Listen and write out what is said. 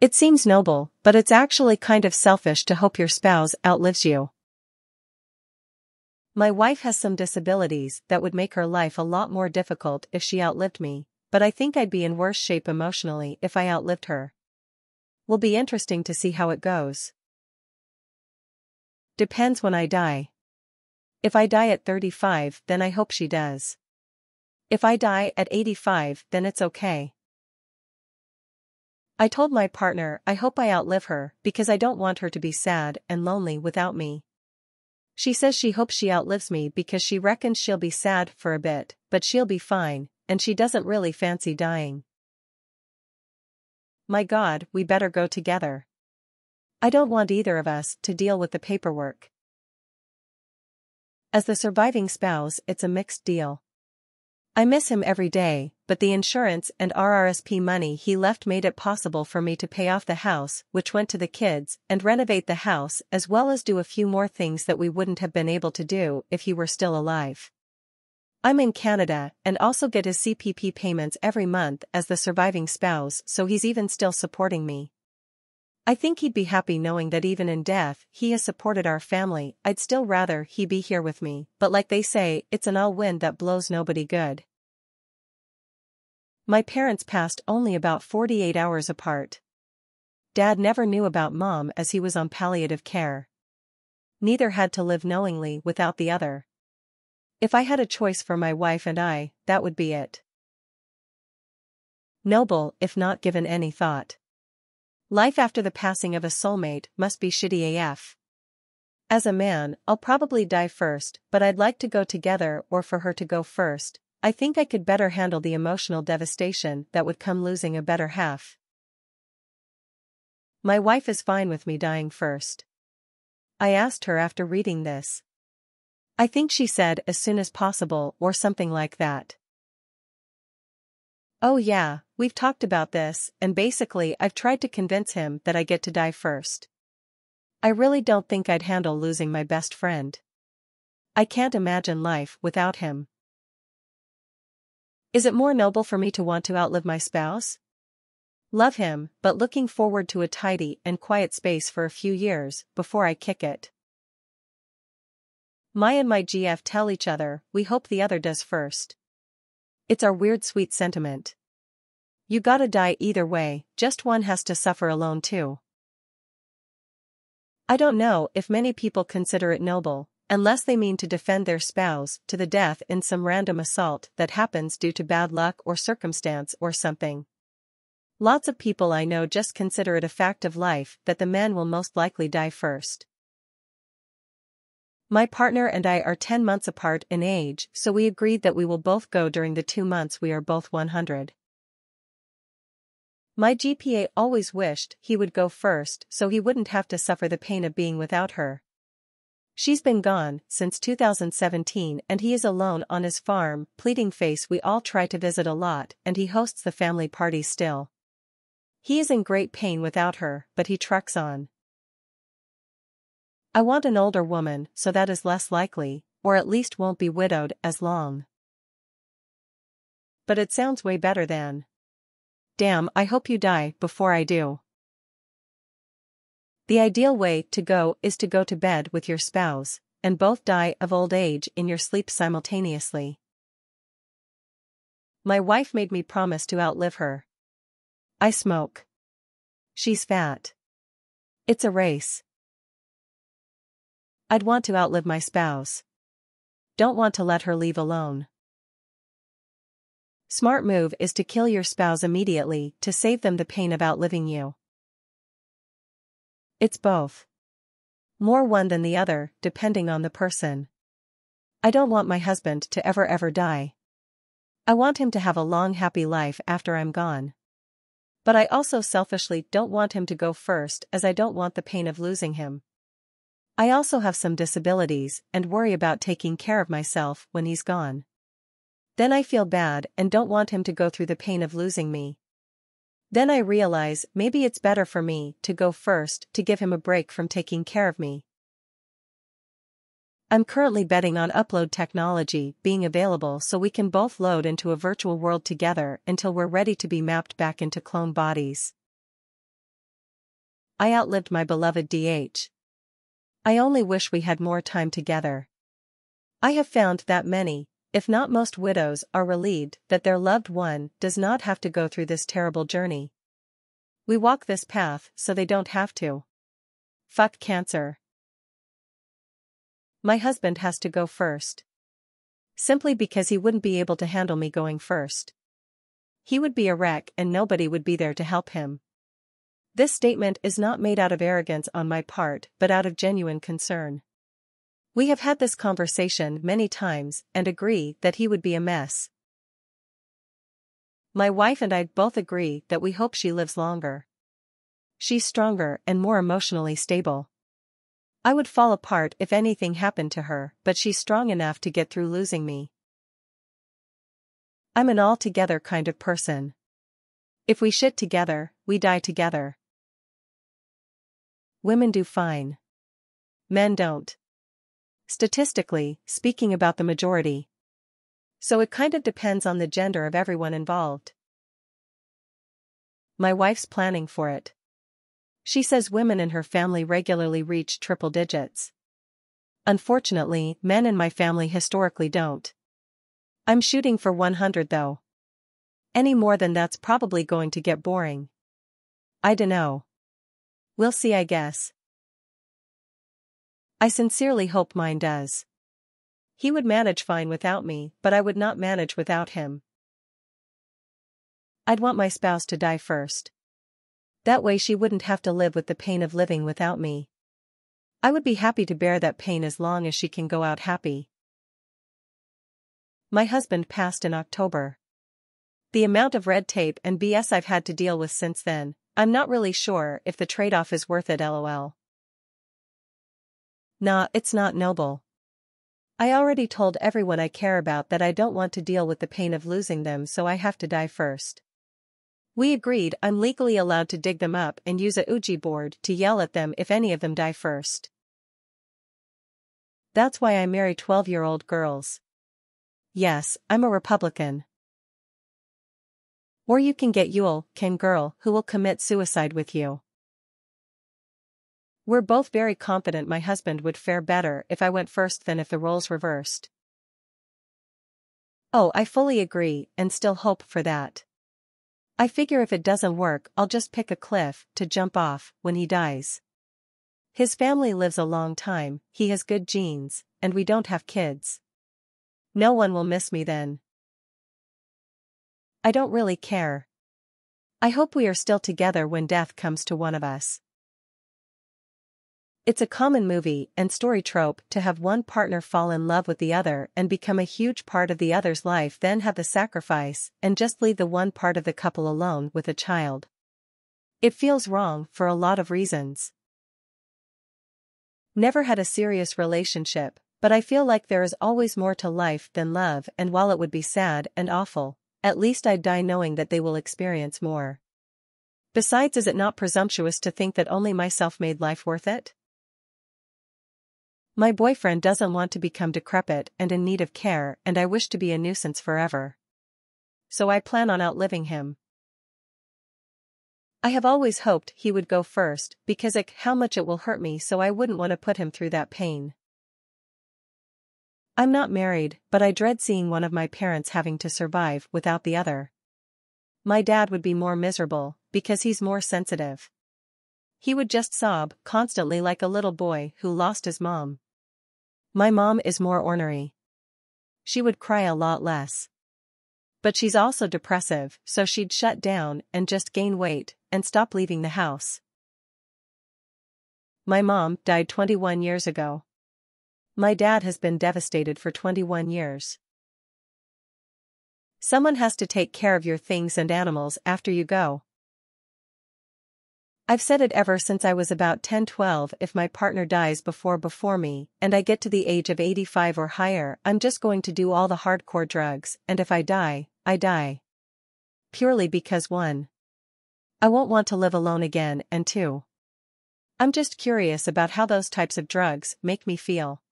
It seems noble, but it's actually kind of selfish to hope your spouse outlives you. My wife has some disabilities that would make her life a lot more difficult if she outlived me, but I think I'd be in worse shape emotionally if I outlived her. Will be interesting to see how it goes. Depends when I die. If I die at 35, then I hope she does. If I die at 85, then it's okay. I told my partner I hope I outlive her because I don't want her to be sad and lonely without me. She says she hopes she outlives me because she reckons she'll be sad for a bit, but she'll be fine, and she doesn't really fancy dying. My God, we better go together. I don't want either of us to deal with the paperwork. As the surviving spouse, it's a mixed deal. I miss him every day, but the insurance and RRSP money he left made it possible for me to pay off the house, which went to the kids, and renovate the house as well as do a few more things that we wouldn't have been able to do if he were still alive. I'm in Canada and also get his CPP payments every month as the surviving spouse, so he's even still supporting me. I think he'd be happy knowing that even in death he has supported our family. I'd still rather he be here with me, but like they say, it's an all wind that blows nobody good. My parents passed only about 48 hours apart. Dad never knew about Mom as he was on palliative care. Neither had to live knowingly without the other. If I had a choice for my wife and I, that would be it. Noble if not given any thought. Life after the passing of a soulmate must be shitty AF. As a man, I'll probably die first, but I'd like to go together or for her to go first. I think I could better handle the emotional devastation that would come losing a better half. My wife is fine with me dying first. I asked her after reading this. I think she said as soon as possible or something like that. Oh yeah, we've talked about this, and basically I've tried to convince him that I get to die first. I really don't think I'd handle losing my best friend. I can't imagine life without him. Is it more noble for me to want to outlive my spouse? Love him, but looking forward to a tidy and quiet space for a few years before I kick it. My and my GF tell each other we hope the other does first. It's our weird sweet sentiment. You gotta die either way, just one has to suffer alone too. I don't know if many people consider it noble, unless they mean to defend their spouse to the death in some random assault that happens due to bad luck or circumstance or something. Lots of people I know just consider it a fact of life that the man will most likely die first. My partner and I are 10 months apart in age, so we agreed that we will both go during the 2 months we are both 100. My GPA always wished he would go first so he wouldn't have to suffer the pain of being without her. She's been gone since 2017 and he is alone on his farm, pleading face. We all try to visit a lot and he hosts the family parties still. He is in great pain without her, but he trucks on. I want an older woman so that is less likely, or at least won't be widowed as long. But it sounds way better than. Damn, I hope you die before I do. The ideal way to go is to go to bed with your spouse, and both die of old age in your sleep simultaneously. My wife made me promise to outlive her. I smoke. She's fat. It's a race. I'd want to outlive my spouse. Don't want to let her leave alone. Smart move is to kill your spouse immediately to save them the pain of outliving you. It's both. More one than the other, depending on the person. I don't want my husband to ever die. I want him to have a long happy life after I'm gone. But I also selfishly don't want him to go first as I don't want the pain of losing him. I also have some disabilities and worry about taking care of myself when he's gone. Then I feel bad and don't want him to go through the pain of losing me. Then I realize maybe it's better for me to go first to give him a break from taking care of me. I'm currently betting on upload technology being available so we can both load into a virtual world together until we're ready to be mapped back into clone bodies. I outlived my beloved DH. I only wish we had more time together. I have found that many, if not most widows are relieved that their loved one does not have to go through this terrible journey. We walk this path so they don't have to. Fuck cancer. My husband has to go first. Simply because he wouldn't be able to handle me going first. He would be a wreck and nobody would be there to help him. This statement is not made out of arrogance on my part but out of genuine concern. We have had this conversation many times and agree that he would be a mess. My wife and I both agree that we hope she lives longer. She's stronger and more emotionally stable. I would fall apart if anything happened to her, but she's strong enough to get through losing me. I'm an all-together kind of person. If we shit together, we die together. Women do fine. Men don't. Statistically, speaking about the majority. So it kind of depends on the gender of everyone involved. My wife's planning for it. She says women in her family regularly reach triple digits. Unfortunately, men in my family historically don't. I'm shooting for 100 though. Any more than that's probably going to get boring. I dunno. We'll see, I guess. I sincerely hope mine does. He would manage fine without me, but I would not manage without him. I'd want my spouse to die first. That way she wouldn't have to live with the pain of living without me. I would be happy to bear that pain as long as she can go out happy. My husband passed in October. The amount of red tape and BS I've had to deal with since then, I'm not really sure if the trade-off is worth it, lol. Nah, it's not noble. I already told everyone I care about that I don't want to deal with the pain of losing them, so I have to die first. We agreed I'm legally allowed to dig them up and use a Ouija board to yell at them if any of them die first. That's why I marry 12-year-old girls. Yes, I'm a Republican. Or you can get Yule, Ken girl, who will commit suicide with you. We're both very confident my husband would fare better if I went first than if the roles reversed. Oh, I fully agree and still hope for that. I figure if it doesn't work, I'll just pick a cliff to jump off when he dies. His family lives a long time, he has good genes, and we don't have kids. No one will miss me then. I don't really care. I hope we are still together when death comes to one of us. It's a common movie and story trope to have one partner fall in love with the other and become a huge part of the other's life, then have the sacrifice and just leave the one part of the couple alone with a child. It feels wrong for a lot of reasons. Never had a serious relationship, but I feel like there is always more to life than love, and while it would be sad and awful, at least I'd die knowing that they will experience more. Besides, is it not presumptuous to think that only myself made life worth it? My boyfriend doesn't want to become decrepit and in need of care, and I wish to be a nuisance forever. So I plan on outliving him. I have always hoped he would go first because of how much it will hurt me, so I wouldn't want to put him through that pain. I'm not married, but I dread seeing one of my parents having to survive without the other. My dad would be more miserable because he's more sensitive. He would just sob constantly like a little boy who lost his mom. My mom is more ornery. She would cry a lot less. But she's also depressive, so she'd shut down and just gain weight and stop leaving the house. My mom died 21 years ago. My dad has been devastated for 21 years. Someone has to take care of your things and animals after you go. I've said it ever since I was about 10-12, if my partner dies before me, and I get to the age of 85 or higher, I'm just going to do all the hardcore drugs, and if I die, I die. Purely because 1. I won't want to live alone again, and 2. I'm just curious about how those types of drugs make me feel.